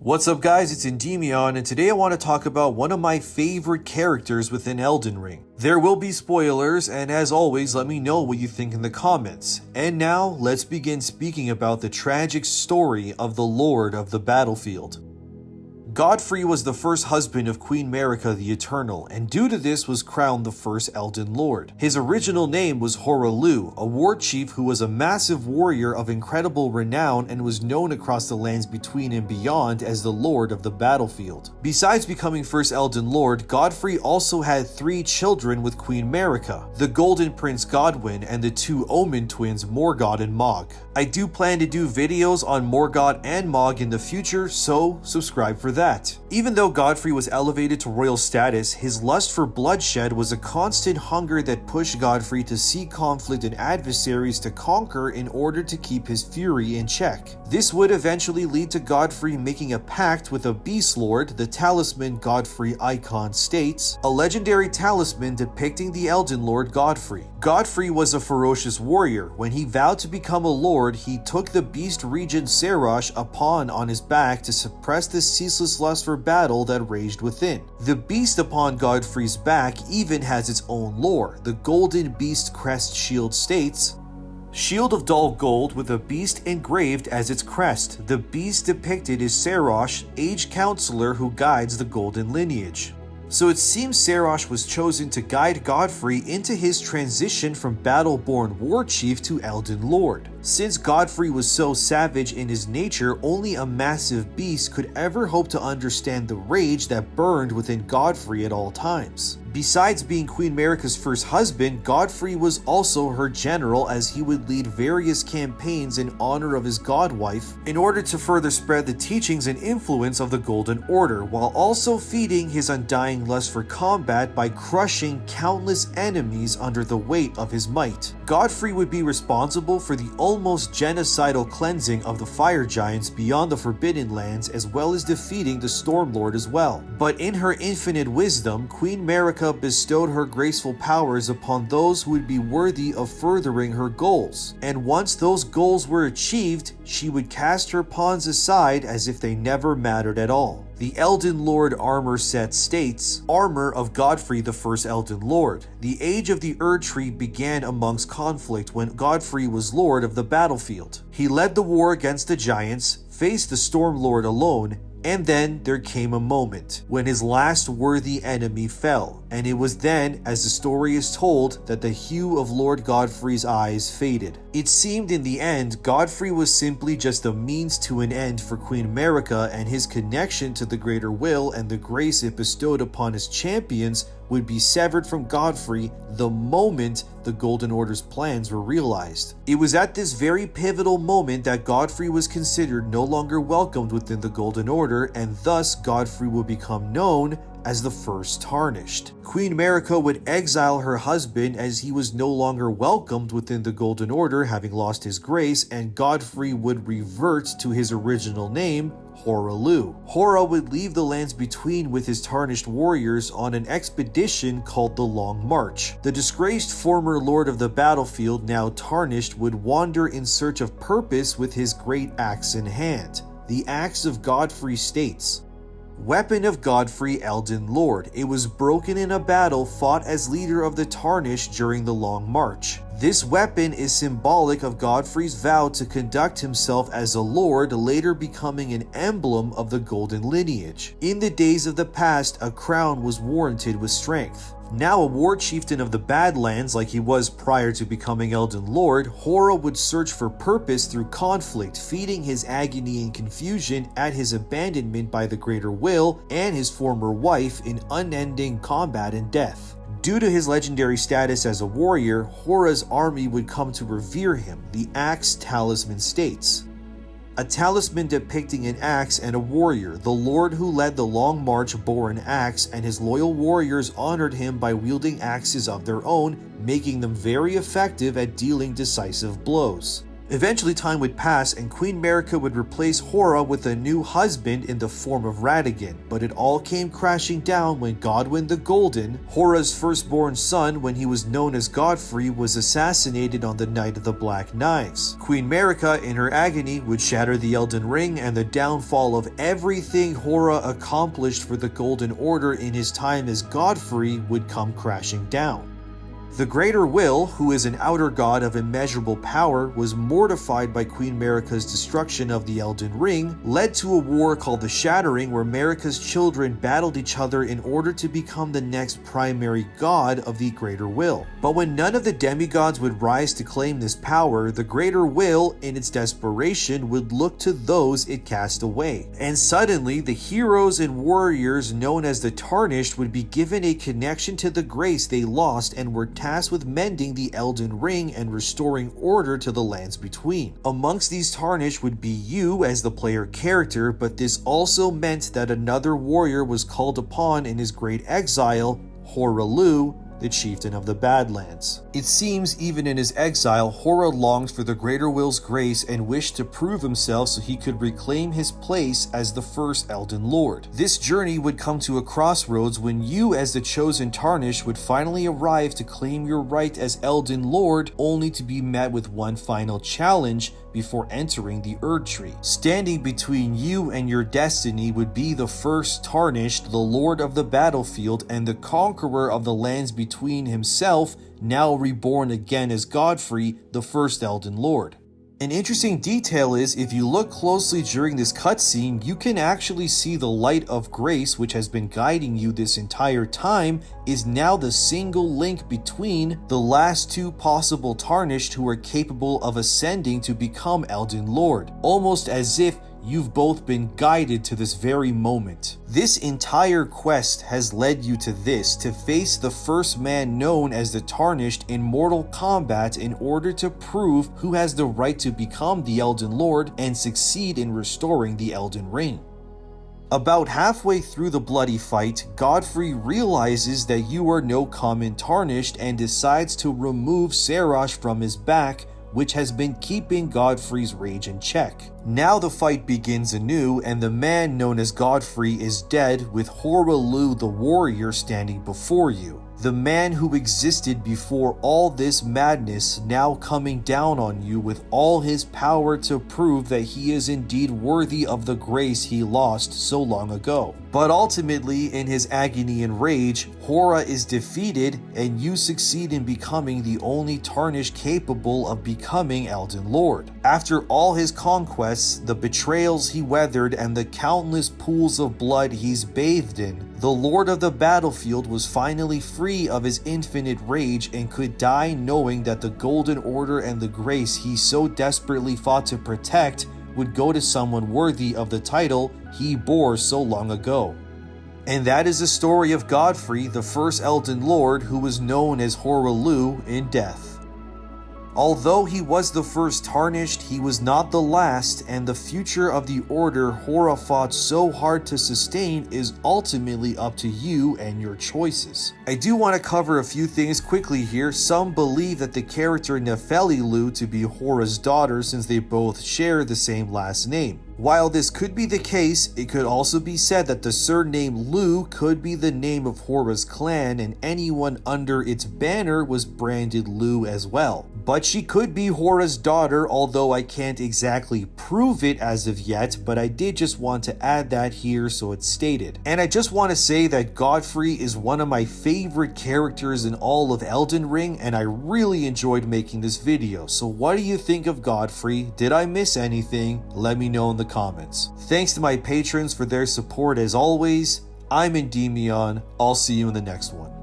What's up guys, it's Endymion, and today I want to talk about one of my favorite characters within Elden Ring. There will be spoilers, and as always, let me know what you think in the comments. And now, let's begin speaking about the tragic story of the Lord of the Battlefield. Godfrey was the first husband of Queen Marika the Eternal, and due to this was crowned the first Elden Lord. His original name was Horah Loux, a war chief who was a massive warrior of incredible renown and was known across the lands between and beyond as the Lord of the Battlefield. Besides becoming first Elden Lord, Godfrey also had 3 children with Queen Marika, the Golden Prince Godwyn and the 2 Omen twins Morgott and Mog. I do plan to do videos on Morgott and Mog in the future, so subscribe for that. Even though Godfrey was elevated to royal status, his lust for bloodshed was a constant hunger that pushed Godfrey to seek conflict and adversaries to conquer in order to keep his fury in check. This would eventually lead to Godfrey making a pact with a beast lord, the talisman Godfrey icon states, a legendary talisman depicting the Elden Lord Godfrey. Godfrey was a ferocious warrior. When he vowed to become a lord, he took the beast regent Serosh upon on his back to suppress the ceaseless lust for battle that raged within. The beast upon Godfrey's back even has its own lore. The Golden Beast crest shield states, "Shield of dull gold with a beast engraved as its crest. The beast depicted is Serosh, aged counselor who guides the golden lineage." So it seems Serosh was chosen to guide Godfrey into his transition from battle-born war chief to Elden Lord. Since Godfrey was so savage in his nature, only a massive beast could ever hope to understand the rage that burned within Godfrey at all times. Besides being Queen Marika's first husband, Godfrey was also her general, as he would lead various campaigns in honor of his godwife in order to further spread the teachings and influence of the Golden Order, while also feeding his undying lust for combat by crushing countless enemies under the weight of his might. Godfrey would be responsible for the almost genocidal cleansing of the fire giants beyond the Forbidden Lands, as well as defeating the Stormlord as well. But in her infinite wisdom, Queen Marika bestowed her graceful powers upon those who would be worthy of furthering her goals. And once those goals were achieved, she would cast her pawns aside as if they never mattered at all. The Elden Lord armor set states, "Armor of Godfrey the first Elden Lord. The age of the Erdtree began amongst conflict when Godfrey was Lord of the Battlefield. He led the war against the giants, faced the Stormlord alone, and then there came a moment when his last worthy enemy fell, and it was then, as the story is told, that the hue of Lord Godfrey's eyes faded. It seemed in the end, Godfrey was simply just a means to an end for Queen Marika, and his connection to the greater will and the grace it bestowed upon his champions would be severed from Godfrey the moment the Golden Order's plans were realized. It was at this very pivotal moment that Godfrey was considered no longer welcomed within the Golden Order, and thus Godfrey would become known as the first Tarnished. Queen Marika would exile her husband as he was no longer welcomed within the Golden Order, having lost his grace, and Godfrey would revert to his original name, Horah Loux. Horah would leave the lands between with his Tarnished warriors on an expedition called the Long March. The disgraced former Lord of the Battlefield, now Tarnished, would wander in search of purpose with his great axe in hand. The Axe of Godfrey states, "Weapon of Godfrey Elden Lord. It was broken in a battle fought as leader of the Tarnished during the Long March. This weapon is symbolic of Godfrey's vow to conduct himself as a lord, later becoming an emblem of the golden lineage. In the days of the past, a crown was warranted with strength. Now a war chieftain of the Badlands, like he was prior to becoming Elden Lord, Horah would search for purpose through conflict, feeding his agony and confusion at his abandonment by the greater will and his former wife in unending combat and death. Due to his legendary status as a warrior, Horah's army would come to revere him, the Axe talisman states. A talisman depicting an axe and a warrior. The lord who led the Long March bore an axe, and his loyal warriors honored him by wielding axes of their own, making them very effective at dealing decisive blows. Eventually time would pass and Queen Marika would replace Horah with a new husband in the form of Radagon, but it all came crashing down when Godwyn the Golden, Horah's firstborn son when he was known as Godfrey, was assassinated on the night of the Black Knives. Queen Marika in her agony would shatter the Elden Ring, and the downfall of everything Horah accomplished for the Golden Order in his time as Godfrey would come crashing down. The Greater Will, who is an outer god of immeasurable power, was mortified by Queen Marika's destruction of the Elden Ring, led to a war called the Shattering, where Marika's children battled each other in order to become the next primary god of the Greater Will. But when none of the demigods would rise to claim this power, the Greater Will, in its desperation, would look to those it cast away. And suddenly, the heroes and warriors known as the Tarnished would be given a connection to the grace they lost and were tasked with mending the Elden Ring and restoring order to the lands between. Amongst these Tarnished would be you as the player character, but this also meant that another warrior was called upon in his great exile, Horah Loux, the chieftain of the Badlands. It seems even in his exile, Horah longed for the Greater Will's grace and wished to prove himself so he could reclaim his place as the first Elden Lord. This journey would come to a crossroads when you as the chosen Tarnished would finally arrive to claim your right as Elden Lord, only to be met with one final challenge before entering the Erdtree. Standing between you and your destiny would be the first Tarnished, the Lord of the battlefield and the conqueror of the lands between himself, now reborn again as Godfrey, the first Elden Lord. An interesting detail is, if you look closely during this cutscene, you can actually see the light of grace, which has been guiding you this entire time, is now the single link between the last two possible Tarnished who are capable of ascending to become Elden Lord, almost as if you've both been guided to this very moment. This entire quest has led you to this, to face the first man known as the Tarnished in Mortal Kombat in order to prove who has the right to become the Elden Lord and succeed in restoring the Elden Ring. About halfway through the bloody fight, Godfrey realizes that you are no common Tarnished and decides to remove Serash from his back, which has been keeping Godfrey's rage in check. Now the fight begins anew, and the man known as Godfrey is dead, with Horah Loux the warrior standing before you. The man who existed before all this madness now coming down on you with all his power to prove that he is indeed worthy of the grace he lost so long ago. But ultimately, in his agony and rage, Horah is defeated and you succeed in becoming the only Tarnished capable of becoming Elden Lord. After all his conquests, the betrayals he weathered, and the countless pools of blood he's bathed in, the Lord of the battlefield was finally free of his infinite rage and could die knowing that the Golden Order and the grace he so desperately fought to protect would go to someone worthy of the title he bore so long ago. And that is the story of Godfrey, the first Elden Lord, who was known as Horah Loux in death. Although he was the first Tarnished, he was not the last, and the future of the Order Horah fought so hard to sustain is ultimately up to you and your choices. I do want to cover a few things quickly here. Some believe that the character Nepheli Loux to be Horah's daughter, since they both share the same last name. While this could be the case, it could also be said that the surname Loux could be the name of Horah's clan, and anyone under its banner was branded Loux as well. But she could be Horah's daughter, although I can't exactly prove it as of yet, but I did just want to add that here so it's stated. And I just want to say that Godfrey is one of my favorite characters in all of Elden Ring, and I really enjoyed making this video. So what do you think of Godfrey? Did I miss anything? Let me know in the comments. Thanks to my patrons for their support as always. I'm Endymion. I'll see you in the next one.